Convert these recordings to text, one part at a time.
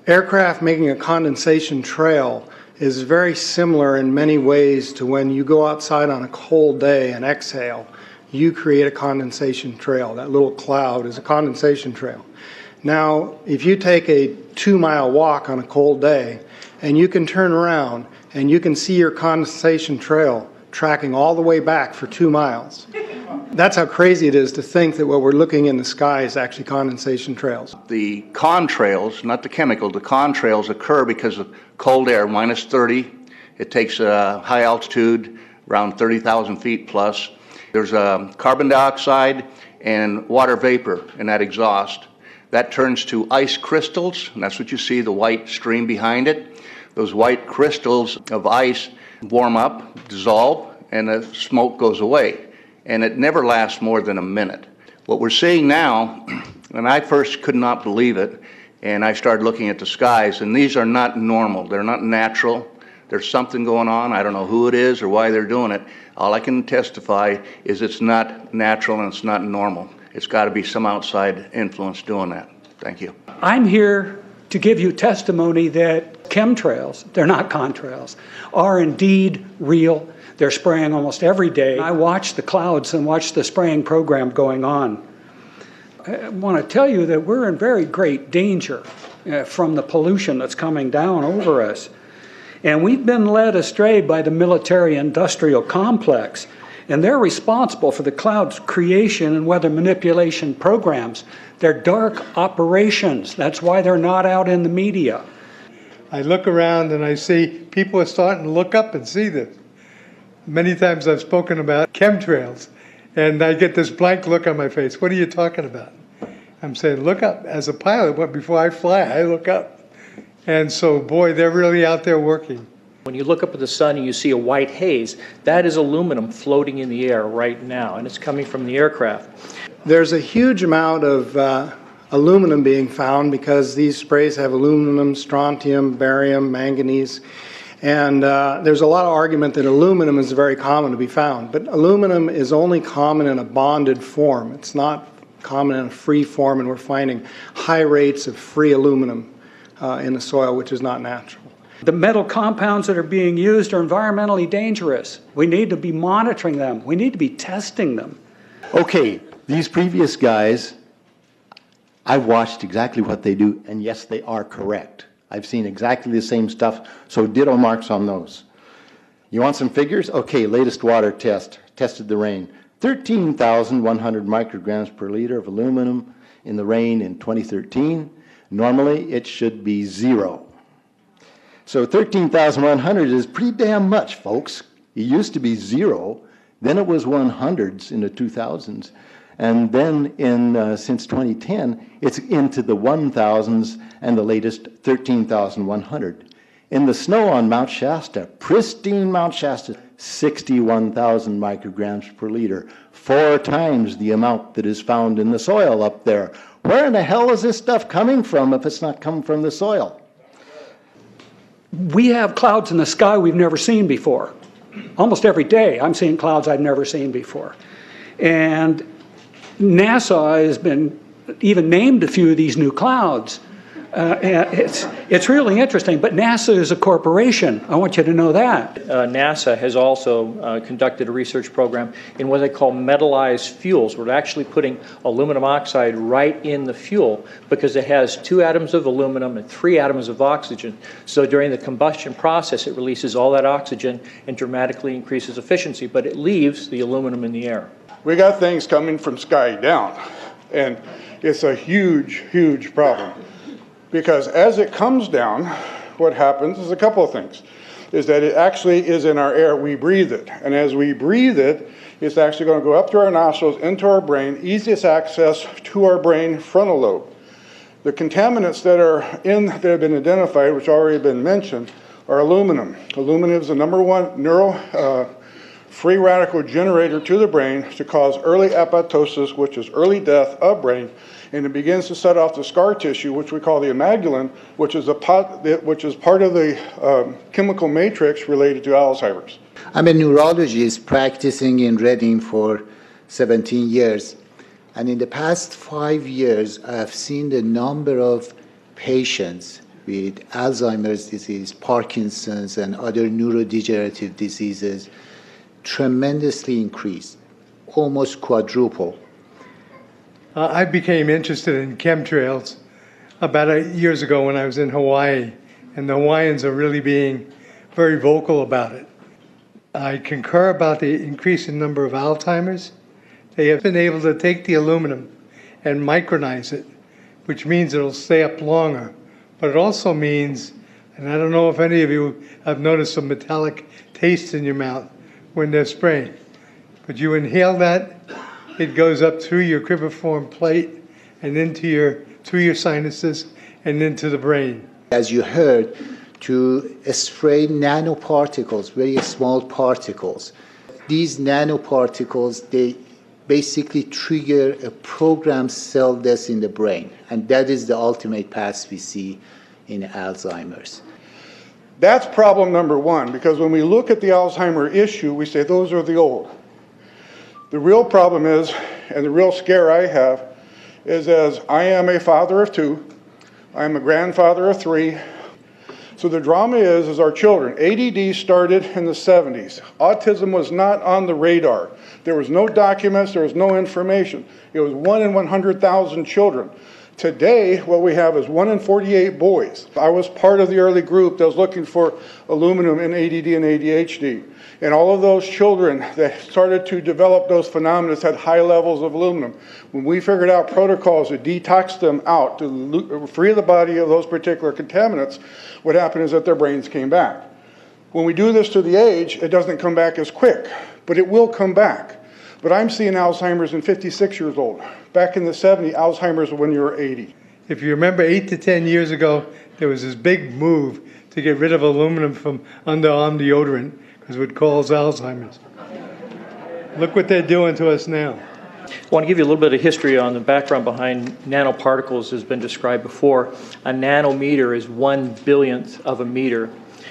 Aircraft making a condensation trail is very similar in many ways to when you go outside on a cold day and exhale. You create a condensation trail. That little cloud is a condensation trail. Now, if you take a 2-mile walk on a cold day and you can turn around and you can see your condensation trail tracking all the way back for 2 miles. That's how crazy it is to think that what we're looking in the sky is actually condensation trails. The contrails, not the chemical, the contrails occur because of cold air, minus 30. It takes high altitude, around 30,000 feet plus. There's carbon dioxide and water vapor in that exhaust. That turns to ice crystals, and that's what you see, the white stream behind it. Those white crystals of ice warm up, dissolve, and the smoke goes away. And it never lasts more than a minute. What we're seeing now, and I first could not believe it, and I started looking at the skies, and these are not normal. They're not natural. There's something going on. I don't know who it is or why they're doing it. All I can testify is it's not natural and it's not normal. It's got to be some outside influence doing that. Thank you. I'm here to give you testimony that chemtrails, they're not contrails, are indeed real. They're spraying almost every day. I watch the clouds and watch the spraying program going on. I want to tell you that we're in very great danger from the pollution that's coming down over us. And we've been led astray by the military-industrial complex, and they're responsible for the cloud's creation and weather manipulation programs. They're dark operations. That's why they're not out in the media. I look around and I see people are starting to look up and see this. Many times I've spoken about chemtrails, and I get this blank look on my face. What are you talking about? I'm saying, look up. As a pilot, before I fly, I look up. And so, boy, they're really out there working. When you look up at the sun and you see a white haze, that is aluminum floating in the air right now, and it's coming from the aircraft. There's a huge amount of aluminum being found because these sprays have aluminum, strontium, barium, manganese. And there's a lot of argument that aluminum is very common to be found, but aluminum is only common in a bonded form. It's not common in a free form, and we're finding high rates of free aluminum in the soil, which is not natural. The metal compounds that are being used are environmentally dangerous. We need to be monitoring them. We need to be testing them. Okay, these previous guys, I've watched exactly what they do, and yes, they are correct. I've seen exactly the same stuff, so ditto marks on those. You want some figures? Okay, latest water test, tested the rain. 13,100 micrograms per liter of aluminum in the rain in 2013. Normally, it should be 0. So 13,100 is pretty damn much, folks. It used to be 0, then it was 100s in the 2000s. And then since 2010, it's into the 1,000s and the latest 13,100. In the snow on Mount Shasta, pristine Mount Shasta, 61,000 micrograms per liter, 4 times the amount that is found in the soil up there. Where in the hell is this stuff coming from if it's not coming from the soil? We have clouds in the sky we've never seen before. Almost every day I'm seeing clouds I've never seen before. And NASA has been even named a few of these new clouds. It's really interesting, but NASA is a corporation. I want you to know that. NASA has also conducted a research program in what they call metallized fuels. We're actually putting aluminum oxide right in the fuel because it has 2 atoms of aluminum and 3 atoms of oxygen. So during the combustion process, it releases all that oxygen and dramatically increases efficiency, but it leaves the aluminum in the air. We got things coming from sky down, and it's a huge, huge problem. Because as it comes down, what happens is a couple of things. Is that it actually is in our air, we breathe it. And as we breathe it, it's actually going to go up through our nostrils, into our brain, easiest access to our brain frontal lobe. The contaminants that have been identified, which already been mentioned, are aluminum. Aluminum is the #1 free radical generator to the brain to cause early apoptosis, which is early death of brain, and it begins to set off the scar tissue, which we call the amygdalin, which is part of the chemical matrix related to Alzheimer's. I'm a neurologist practicing in Reading for 17 years, and in the past 5 years, I have seen the number of patients with Alzheimer's disease, Parkinson's, and other neurodegenerative diseases tremendously increased, almost quadruple. I became interested in chemtrails about 8 years ago when I was in Hawaii, and the Hawaiians are really being very vocal about it. I concur about the increasing number of Alzheimer's. They have been able to take the aluminum and micronize it, which means it'll stay up longer. But it also means, and I don't know if any of you have noticed some metallic taste in your mouth when they're spraying, but you inhale that, it goes up through your cribriform plate and through your sinuses and into the brain. As you heard, to spray nanoparticles, very small particles. These nanoparticles, they basically trigger a programmed cell death in the brain, and that is the ultimate path we see in Alzheimer's. That's problem number one, because when we look at the Alzheimer issue, we say those are the old. The real problem is, and the real scare I have, is as I am a father of 2, I'm a grandfather of 3. So the drama is our children. ADD started in the 70s. Autism was not on the radar. There was no documents, there was no information. It was 1 in 100,000 children. Today, what we have is 1 in 48 boys. I was part of the early group that was looking for aluminum in ADD and ADHD. And all of those children that started to develop those phenomena had high levels of aluminum. When we figured out protocols to detox them out, to free the body of those particular contaminants, what happened is that their brains came back. When we do this to the age, it doesn't come back as quick, but it will come back. But I'm seeing Alzheimer's in 56 years old. Back in the 70s, Alzheimer's when you were 80. If you remember 8 to 10 years ago, there was this big move to get rid of aluminum from underarm deodorant because it would cause Alzheimer's. Look what they're doing to us now. I want to give you a little bit of history on the background behind nanoparticles has been described before. A nanometer is 1/1000th of a meter.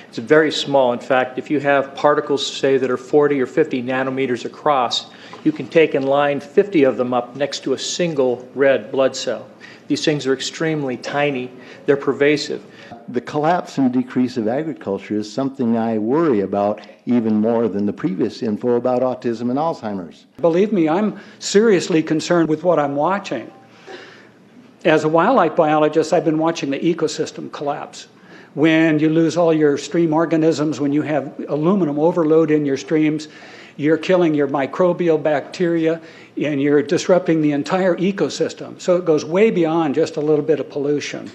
It's very small. In fact, if you have particles, say, that are 40 or 50 nanometers across, you can take and line 50 of them up next to a single red blood cell. These things are extremely tiny. They're pervasive. The collapse and decrease of agriculture is something I worry about even more than the previous info about autism and Alzheimer's. Believe me, I'm seriously concerned with what I'm watching. As a wildlife biologist, I've been watching the ecosystem collapse. When you lose all your stream organisms, when you have aluminum overload in your streams, you're killing your microbial bacteria and you're disrupting the entire ecosystem. So it goes way beyond just a little bit of pollution.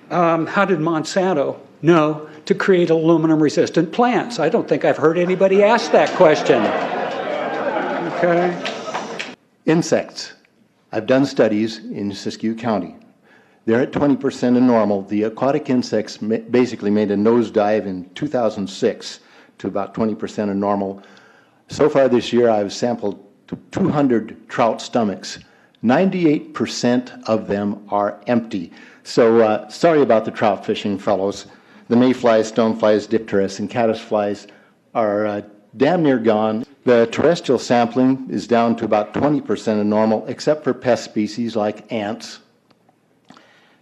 How did Monsanto know to create aluminum-resistant plants? I don't think I've heard anybody ask that question. Okay. Insects. I've done studies in Siskiyou County. They're at 20% of normal. The aquatic insects basically made a nosedive in 2006 to about 20% of normal. So far this year, I've sampled 200 trout stomachs. 98% of them are empty. So sorry about the trout fishing, fellows. The mayflies, stoneflies, dipterus, and caddisflies are damn near gone. The terrestrial sampling is down to about 20% of normal, except for pest species like ants.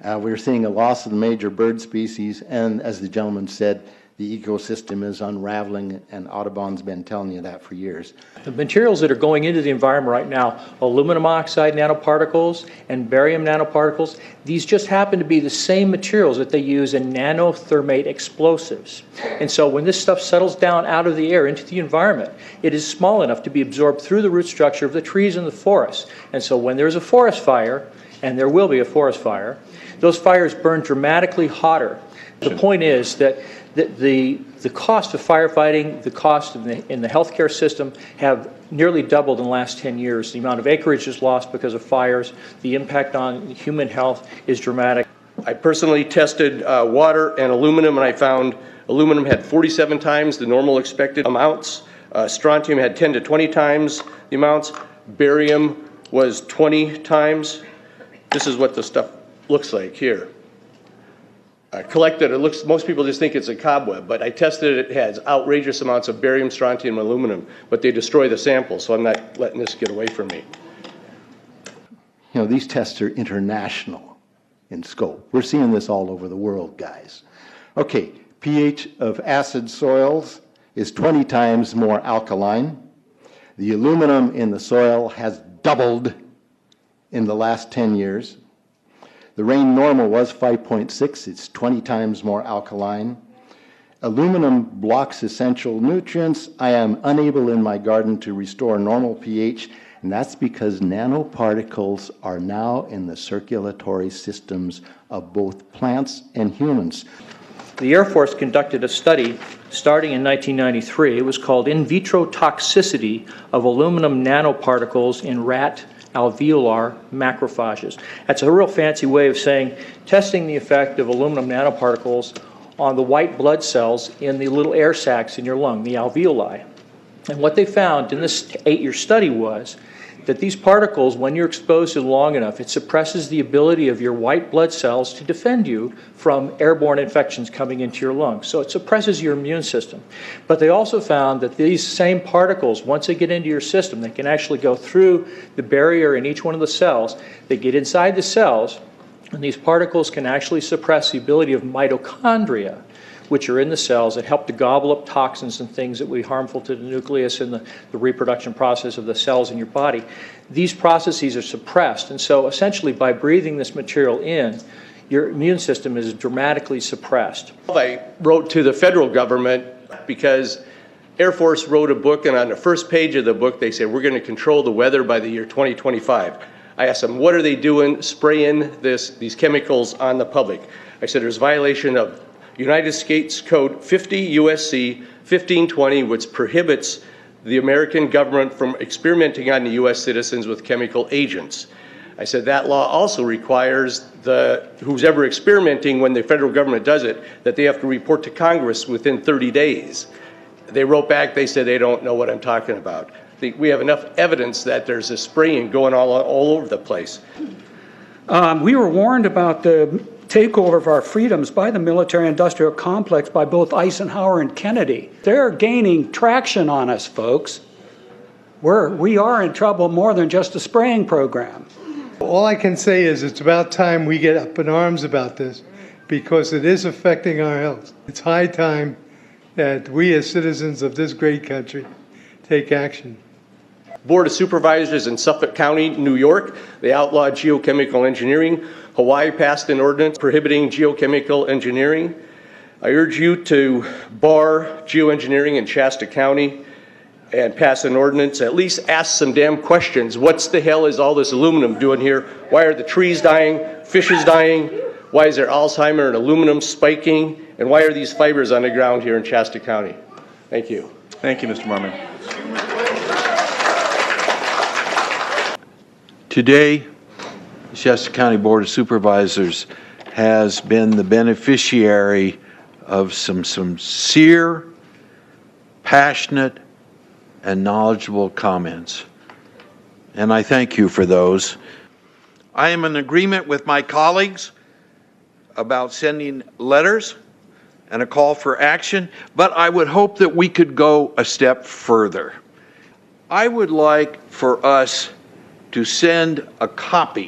We're seeing a loss of the major bird species, and as the gentleman said, the ecosystem is unraveling, and Audubon's been telling you that for years. The materials that are going into the environment right now, aluminum oxide nanoparticles and barium nanoparticles, these just happen to be the same materials that they use in nanothermate explosives. And so when this stuff settles down out of the air into the environment, it is small enough to be absorbed through the root structure of the trees in the forest. And so when there's a forest fire, and there will be a forest fire, those fires burn dramatically hotter. The point is that the cost of firefighting, the cost in the healthcare system have nearly doubled in the last 10 years. The amount of acreage is lost because of fires. The impact on human health is dramatic. I personally tested water and aluminum, and I found aluminum had 47 times the normal expected amounts. Strontium had 10 to 20 times the amounts. Barium was 20 times. This is what the stuff looks like here. Collected, it looks, most people just think it's a cobweb, but I tested it, it has outrageous amounts of barium, strontium, and aluminum, but they destroy the sample, so I'm not letting this get away from me. You know, these tests are international. in scope. We're seeing this all over the world, guys. Okay, pH of acid soils is 20 times more alkaline. The aluminum in the soil has doubled in the last 10 years. The rain normal was 5.6. It's 20 times more alkaline. Aluminum blocks essential nutrients. I am unable in my garden to restore normal pH, and that's because nanoparticles are now in the circulatory systems of both plants and humans. The Air Force conducted a study starting in 1993. It was called In Vitro Toxicity of Aluminum Nanoparticles in Rat Alveolar Macrophages. That's a real fancy way of saying testing the effect of aluminum nanoparticles on the white blood cells in the little air sacs in your lung, the alveoli. And what they found in this 8-year study was that these particles, when you're exposed to them long enough, it suppresses the ability of your white blood cells to defend you from airborne infections coming into your lungs. So it suppresses your immune system. But they also found that these same particles, once they get into your system, they can actually go through the barrier in each one of the cells. They get inside the cells, and these particles can actually suppress the ability of mitochondria, which are in the cells that help to gobble up toxins and things that would be harmful to the nucleus and the reproduction process of the cells in your body. These processes are suppressed, and so essentially by breathing this material in, your immune system is dramatically suppressed. I wrote to the federal government because Air Force wrote a book, and on the first page of the book they said, we're going to control the weather by the year 2025. I asked them, what are they doing spraying these chemicals on the public? I said, there's violation of United States Code 50 USC 1520, which prohibits the American government from experimenting on the U.S. citizens with chemical agents. I said that law also requires who's ever experimenting, when the federal government does it, that they have to report to Congress within 30 days. They wrote back, they said they don't know what I'm talking about. We have enough evidence that there's a spraying going all over the place. We were warned about the takeover of our freedoms by the military-industrial complex by both Eisenhower and Kennedy. They're gaining traction on us, folks. We are in trouble more than just a spraying program. All I can say is it's about time we get up in arms about this, because it is affecting our health. It's high time that we as citizens of this great country take action. Board of Supervisors in Suffolk County, New York, they outlawed geochemical engineering. Hawaii passed an ordinance prohibiting geochemical engineering. I urge you to bar geoengineering in Shasta County and pass an ordinance. At least ask some damn questions. What the hell is all this aluminum doing here? Why are the trees dying, fishes dying? Why is there Alzheimer and aluminum spiking? And why are these fibers on the ground here in Shasta County? Thank you. Thank you, Mr. Marmon. Today, the Shasta County Board of Supervisors has been the beneficiary of some sincere, passionate, and knowledgeable comments. And I thank you for those. I am in agreement with my colleagues about sending letters and a call for action, but I would hope that we could go a step further. I would like for us to send a copy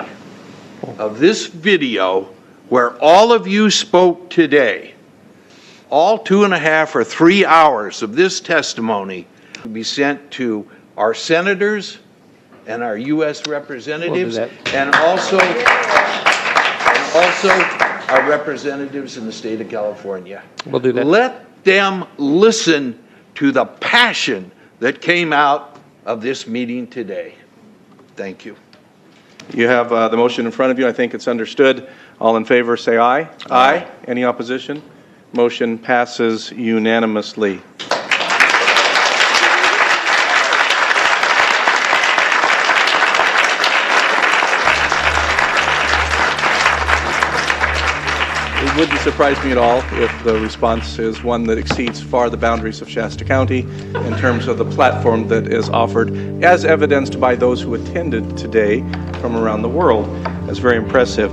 of this video where all of you spoke today, all 2.5 or 3 hours of this testimony, to be sent to our senators and our U.S. representatives, and also our representatives in the state of California. We'll do that. Let them listen to the passion that came out of this meeting today. Thank you. You have the motion in front of you. I think it's understood. All in favor, say aye. Aye. Any opposition? Motion passes unanimously. It wouldn't surprise me at all if the response is one that exceeds far the boundaries of Shasta County in terms of the platform that is offered, as evidenced by those who attended today from around the world. That's very impressive.